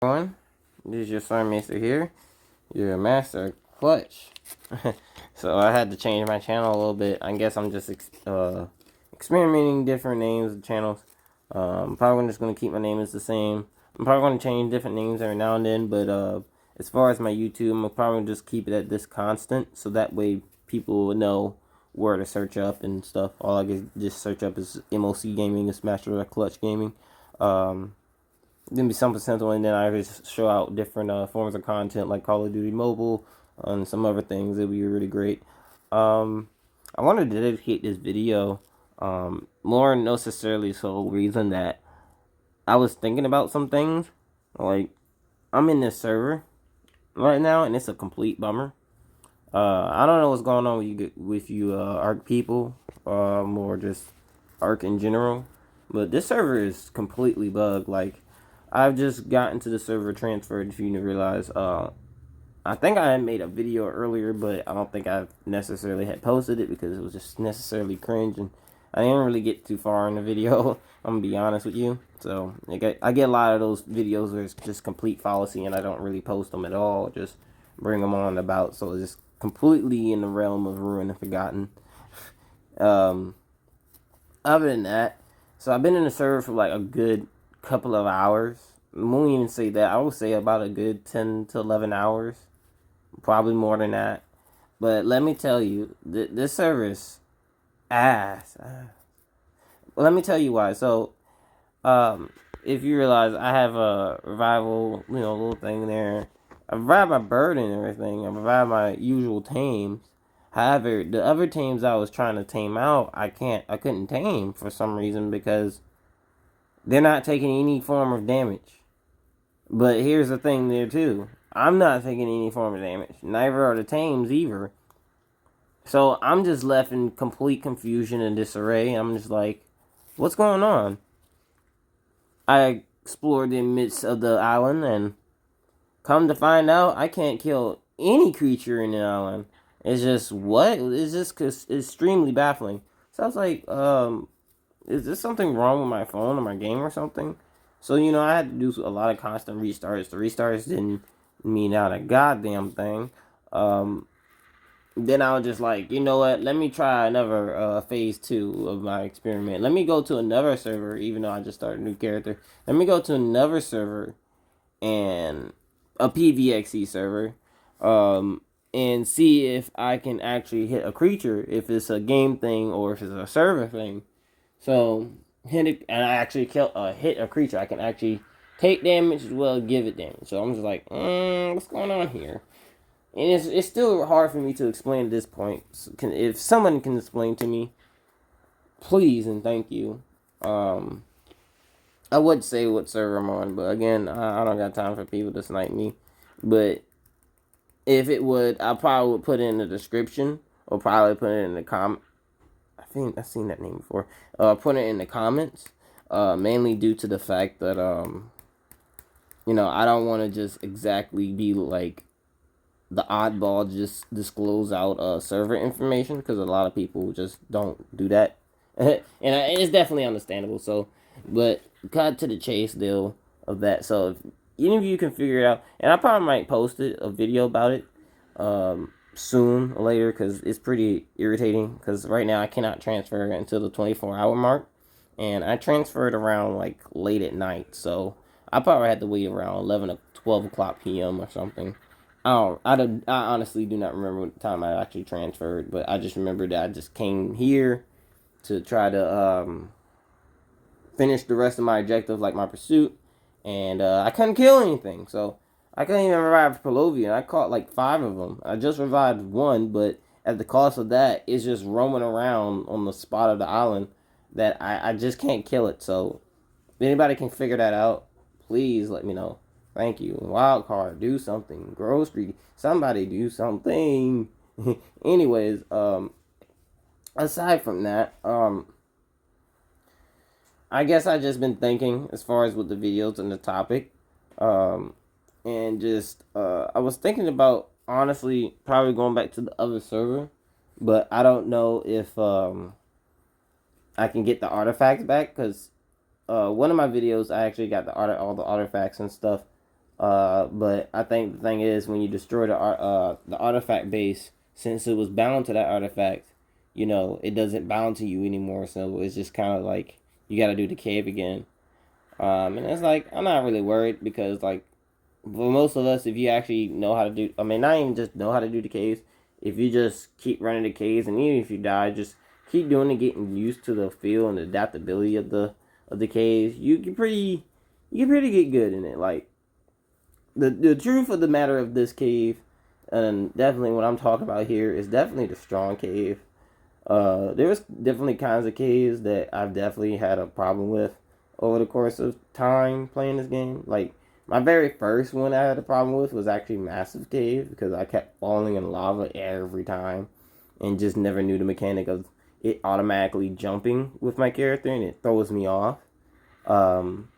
Everyone, this is your SarMæster here, your master clutch. So I had to change my channel a little bit. I guess I'm just experimenting different names of channels. Probably just gonna keep my name as the same. I'm probably gonna change different names every now and then, but as far as my YouTube, I'm probably just keep it at this constant, so that way people will know where to search up and stuff. All I can just search up is MOC Gaming, is Master Clutch Gaming. Gonna be something simple, and then I just show out different forms of content like Call of Duty Mobile and some other things. It'll be really great. I wanted to dedicate this video more necessarily so reason that I was thinking about some things. Like, I'm in this server right now, and it's a complete bummer. I don't know what's going on with you ARC people, or just ARC in general, but this server is completely bugged. Like, I've just gotten to the server transferred, if you didn't realize. I think I had made a video earlier, but I don't think I necessarily had posted it because it was just necessarily cringe, and I didn't really get too far in the video. I'm gonna be honest with you. So I get a lot of those videos where it's just complete fallacy, and I don't really post them at all. Just bring them on about, so it's just completely in the realm of ruined and forgotten. Other than that, so I've been in the server for like a good couple of hours. I won't even say that. I would say about a good 10 to 11 hours. Probably more than that. But let me tell you, this server is ass. Well, let me tell you why. So, if you realize I have a revival, little thing there. I revived my bird and everything. I revived my usual tames. However, the other tames I was trying to tame out, I couldn't tame for some reason because they're not taking any form of damage. But here's the thing there too. I'm not taking any form of damage. Neither are the tames either. So I'm just left in complete confusion and disarray. I'm just like, what's going on? I explored the midst of the island, and come to find out, I can't kill any creature in the island. It's just, what? It's just extremely baffling. So I was like, is this something wrong with my phone or my game or something? So, I had to do a lot of constant restarts. The restarts didn't mean out a goddamn thing. Then I was just like, you know what? Let me try another phase 2 of my experiment. Let me go to another server, even though I just started a new character. Let me go to another server and a PVXE server, and see if I can actually hit a creature, if it's a game thing or if it's a server thing. So and I actually hit a creature. I can actually take damage as well as give it damage. So I'm just like, what's going on here? And it's still hard for me to explain at this point. So if someone can explain to me, please and thank you. I would say what server I'm on, but again, I don't got time for people to snipe me. But if it would, I probably would put it in the description, or probably put it in the comment. I think I've seen that name before. Put it in the comments. Mainly due to the fact that I don't want to just exactly be like the oddball, just disclose out server information, because a lot of people just don't do that. And it's definitely understandable. So, but cut to the chase deal of that. So if any of you can figure it out, and I probably might post a video about it soon or later, because it's pretty irritating, because right now I cannot transfer until the 24-hour mark, and I transferred around like late at night, so I probably had to wait around 11 or 12 o'clock p.m. or something. I honestly do not remember what time I actually transferred, but I just remember that I just came here to try to finish the rest of my objectives, like my pursuit, and I couldn't kill anything, so I couldn't even revive Pelovian. I caught like 5 of them. I just revived 1, but at the cost of that, it's just roaming around on the spot of the island that I just can't kill it. So if anybody can figure that out, please let me know. Thank you. Wildcard, do something. Grocery, somebody do something. Anyways, aside from that, I guess I just been thinking as far as with the videos and the topic, and just I was thinking about honestly probably going back to the other server, but I don't know if I can get the artifacts back, because one of my videos I actually got all the artifacts and stuff But I think the thing is, when you destroy the artifact base, since it was bound to that artifact, it doesn't bound to you anymore. So it's just kind of like you got to do the cave again. And it's like I'm not really worried because like for most of us, if you actually know how to do, I mean, not even just know how to do the caves, if you just keep running the caves, and even if you die, just keep doing it, getting used to the feel and the adaptability of the caves, you can pretty get good in it. Like the truth of the matter of this cave, and definitely what I'm talking about here is definitely the strong cave. There's definitely kinds of caves that I've definitely had a problem with over the course of time playing this game. Like my very first one I had a problem with was actually Massive Cave because I kept falling in lava every time and just never knew the mechanic of it automatically jumping with my character, and it throws me off. Um,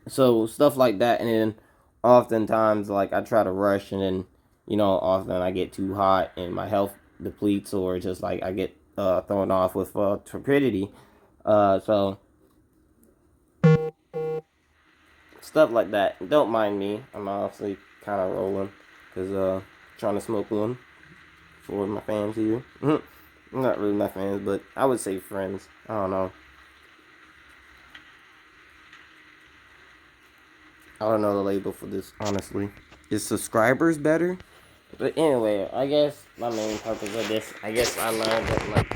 so stuff like that, and then oftentimes like I try to rush, and then often I get too hot and my health depletes, or just like I get thrown off with torpidity. So stuff like that. Don't mind me. I'm obviously kind of rolling because trying to smoke one for my fans here. Not really my fans, but I would say friends. I don't know. I don't know the label for this, honestly. Is subscribers better? But anyway, I guess my main purpose of this, I guess I learned that, like,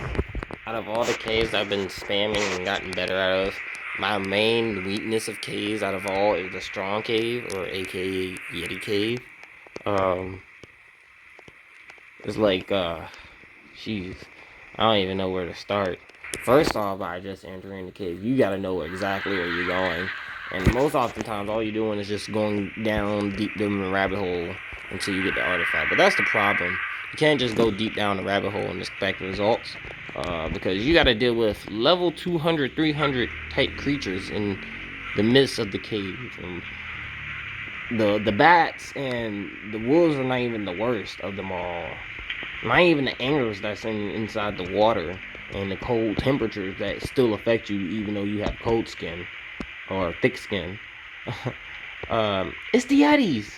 out of all the caves I've been spamming and gotten better out of, my main weakness of caves out of all is the strong cave, or aka Yeti Cave. Um, it's like, jeez, I don't even know where to start. First off, by just entering the cave, you gotta know exactly where you're going. And most oftentimes, all you're doing is just going down deep down the rabbit hole until you get the artifact. But that's the problem. You can't just go deep down the rabbit hole and expect results. Because you gotta deal with level 200, 300 type creatures in the midst of the cave. And the bats and the wolves are not even the worst of them all. Not even the angers that's inside the water, and the cold temperatures that still affect you even though you have cold skin or thick skin. It's the Yetis.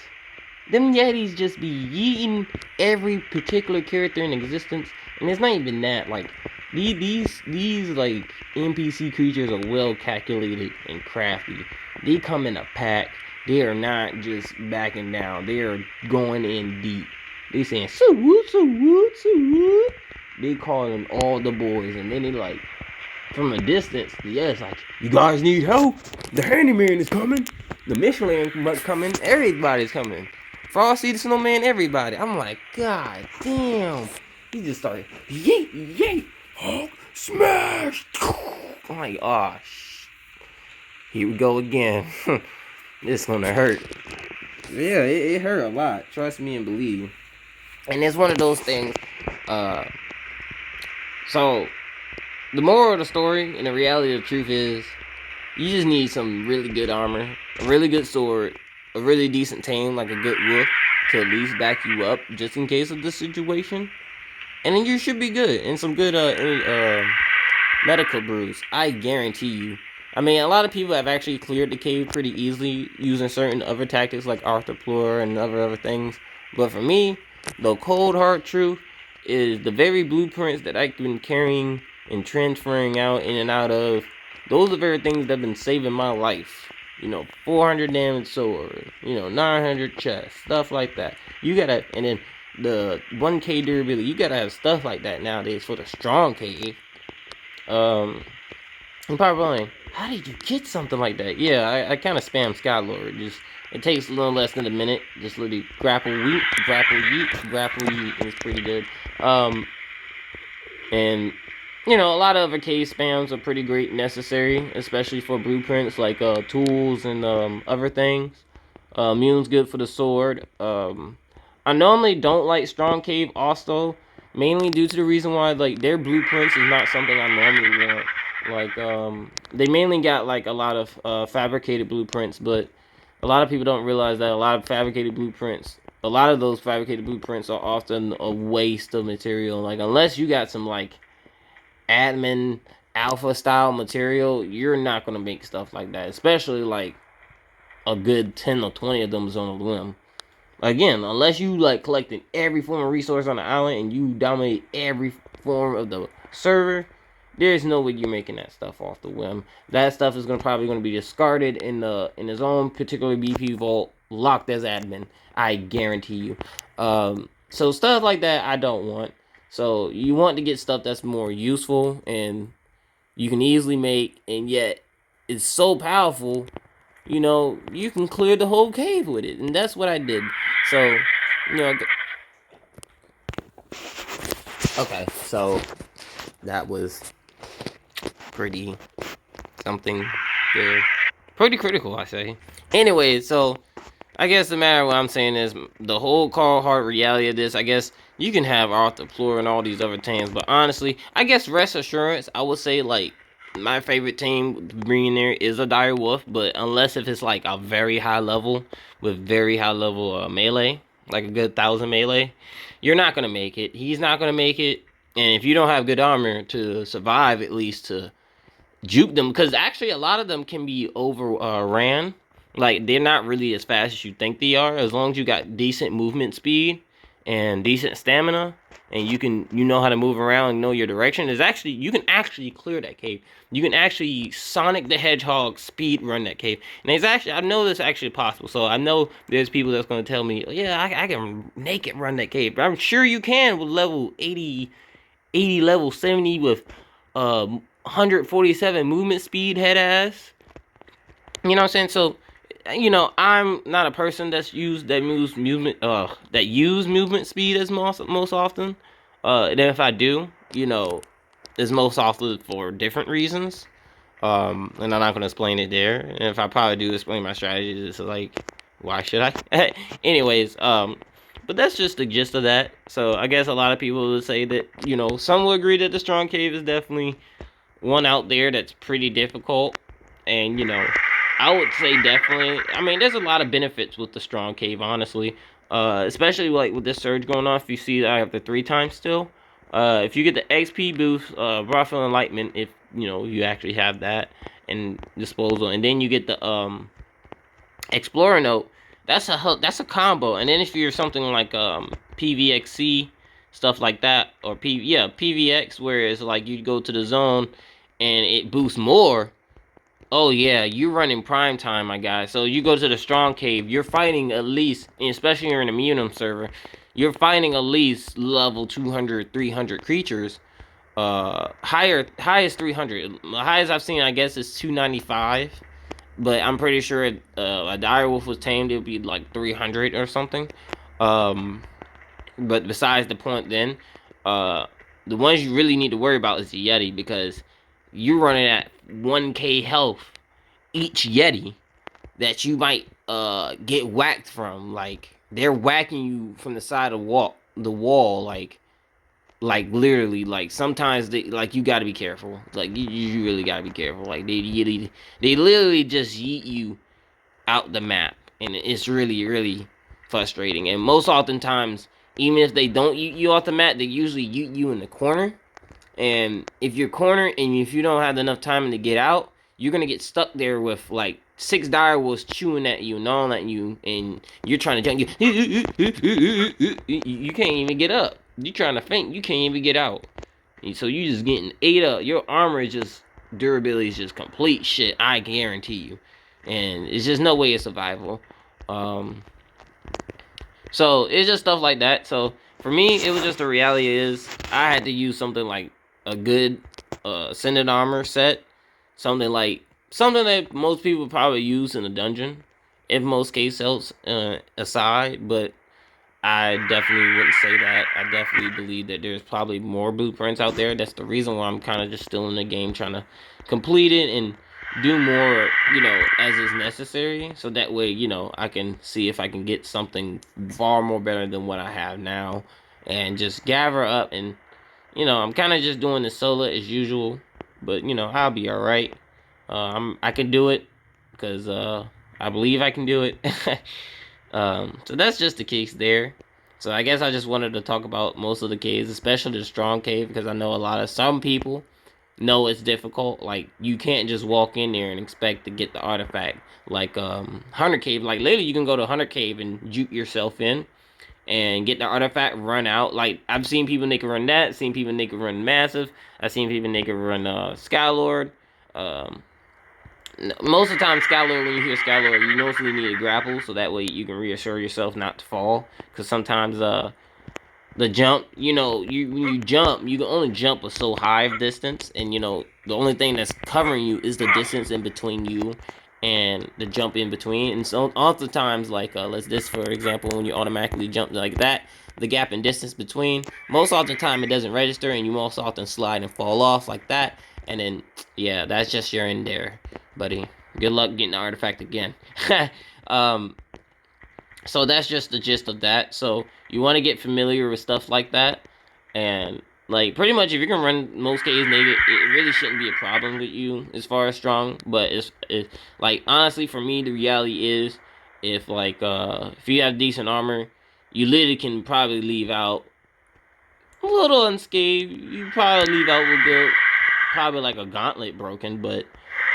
Them Yetis just be eating every particular character in existence, and it's not even that. Like these like NPC creatures are well calculated and crafty. They come in a pack. They are not just backing down. They are going in deep. They saying so woot, so woot, so woot. They calling all the boys, and then they like from a distance. Yes, like you guys need help. The handyman is coming. The Michelin coming. Everybody's coming. Frosty the Snowman. Everybody. I'm like, God damn. He just started yeet yeet. Hulk smash. I'm like, oh, here we go again. This gonna hurt. Yeah, it hurt a lot. Trust me and believe. And it's one of those things. So the moral of the story and the reality of the truth is, you just need some really good armor, a really good sword, a really decent tame like a good wolf to at least back you up just in case of this situation, and then you should be good. And some good medical brews, I guarantee you. I mean, a lot of people have actually cleared the cave pretty easily using certain other tactics like Arthur and other things. But for me, the cold hard truth is the very blueprints that I've been carrying and transferring out in and out of. Those are very things that have been saving my life. 400 damage sword, 900 chest, stuff like that. You gotta, and then the 1k durability, you gotta have stuff like that nowadays for the strong cave. I'm probably wondering, how did you get something like that? Yeah, I kind of spam Skylord. It takes a little less than a minute. Just literally grapple yeet, and it's pretty good. And a lot of other cave spams are pretty great and necessary, especially for blueprints like tools and other things. Mune's good for the sword. I normally don't like strong cave also, mainly due to the reason why like their blueprints is not something I normally want. Like they mainly got like a lot of fabricated blueprints, but a lot of people don't realize that a lot of those fabricated blueprints are often a waste of material. Like unless you got some like admin alpha style material, you're not gonna make stuff like that. Especially like a good 10 or 20 of them is on the limb. Again, unless you like collecting every form of resource on the island and you dominate every form of the server, there's no way you're making that stuff off the whim. That stuff is probably gonna be discarded in his own particular BP vault, locked as admin. I guarantee you. So stuff like that I don't want. So you want to get stuff that's more useful and you can easily make, and yet it's so powerful. You know, you can clear the whole cave with it, and that's what I did. So, you know, okay, so that was pretty something there. Pretty critical, I say. Anyway, so I guess the matter what I'm saying is the whole cold hard reality of this. I guess you can have Arthur Plur and all these other teams, but honestly, I guess Rest Assurance, I would say like my favorite team bringing there is a Dire Wolf, but unless if it's like a very high level with very high level melee, like a good 1,000 melee, you're not gonna make it. He's not gonna make it, and if you don't have good armor to survive, at least to juke them, because actually a lot of them can be overran. Like they're not really as fast as you think they are. As long as you got decent movement speed and decent stamina, and you know how to move around and know your direction. You can actually clear that cave. You can actually Sonic the Hedgehog speed run that cave. And it's actually, I know this actually possible. So I know there's people that's gonna tell me, yeah, I can naked run that cave. But I'm sure you can with level 80, level 70 with 147 movement speed, head ass. You know what I'm saying? So, you know, I'm not a person that use movement speed as most often. And if I do, you know, it's most often for different reasons. And I'm not gonna explain it there. And if I probably do explain my strategies, it's like, why should I? Anyways, but that's just the gist of that. So I guess a lot of people would say that, you know, some will agree that the Strong Cave is definitely one out there that's pretty difficult. And, you know, I would say definitely, I mean, there's a lot of benefits with the Strong Cave, honestly. Especially like with this surge going on, if you see that I have the 3 times still. If you get the XP boost, Raw Enlightenment, if, you know, you actually have that, and disposal, and then you get the, Explorer Note, that's a combo. And then if you're something like, PVXC, stuff like that, or PVX, where it's like you go to the zone, and it boosts more. Oh yeah, you're running prime time, my guy. So you go to the Strong Cave, you're fighting at least, especially you're in a Munim server, you're fighting at least level 200, 300 creatures. Highest 300. The highest I've seen, I guess, is 295. But I'm pretty sure a direwolf was tamed, it would be like 300 or something. But besides the point then, the ones you really need to worry about is the Yeti, because you're running at 1k health each Yeti that you might get whacked from. Like, they're whacking you from the side of the wall, like literally. Like, sometimes you gotta be careful. Like, you really gotta be careful. Like, they literally just yeet you out the map, and it's really, really frustrating. And most oftentimes, even if they don't yeet you off the map, they usually yeet you in the corner. And if you're cornered and if you don't have enough time to get out, you're gonna get stuck there with like 6 direwolves chewing at you, gnawing at you, and you're trying to jump. You can't even get up. You're trying to faint. You can't even get out. So you just getting ate up. Your armor is just, durability is just complete shit. I guarantee you. And it's just no way of survival. So it's just stuff like that. So for me, it was just the reality is I had to use something like a good ascended armor set, something that most people probably use in a dungeon, if most case else aside. But I definitely wouldn't say that. I definitely believe that there's probably more blueprints out there. That's the reason why I'm kind of just still in the game, trying to complete it and do more, you know, as is necessary, so that way, you know, I can see if I can get something far more better than what I have now, and just gather up. And, you know, I'm kind of just doing the solo as usual, but, you know, I'll be all right. I can do it, because I believe I can do it. So that's just the case there. So I guess I just wanted to talk about most of the caves, especially the Strong Cave, because I know some people know it's difficult. Like, you can't just walk in there and expect to get the artifact. Like, Hunter Cave, like, literally, you can go to Hunter Cave and juke yourself in and get the artifact, run out. Like, I've seen people they can run that, seen people they can run Massive, I've seen people they can run Skylord. Um, Most of the time, Skylord, when you hear Skylord, you mostly need a grapple, so that way you can reassure yourself not to fall. Because sometimes the jump, when you jump, you can only jump a so high of distance, and the only thing that's covering you is the distance in between you and the jump in between. And so oftentimes, like let's this for example, when you automatically jump like that, the gap in distance between, most often the time it doesn't register, and you most often slide and fall off like that, and then yeah, that's just you're in there, buddy. Good luck getting the artifact again. um so that's just the gist of that. So you want to get familiar with stuff like that, and like pretty much if you can run most K's naked, it really shouldn't be a problem with you as far as strong. But it's like, honestly, for me, the reality is, if you have decent armor, you literally can probably leave out a little unscathed. You probably leave out with good, probably like a gauntlet broken, but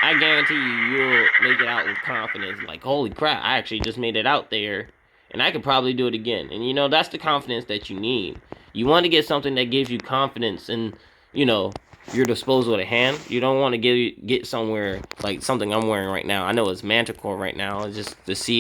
I guarantee you'll make it out with confidence. Like, holy crap, I actually just made it out there, and I could probably do it again. And that's the confidence that you need. You want to get something that gives you confidence in, your disposal of the hand. You don't want to get somewhere like something I'm wearing right now. I know it's Manticore right now. It's just deceiving.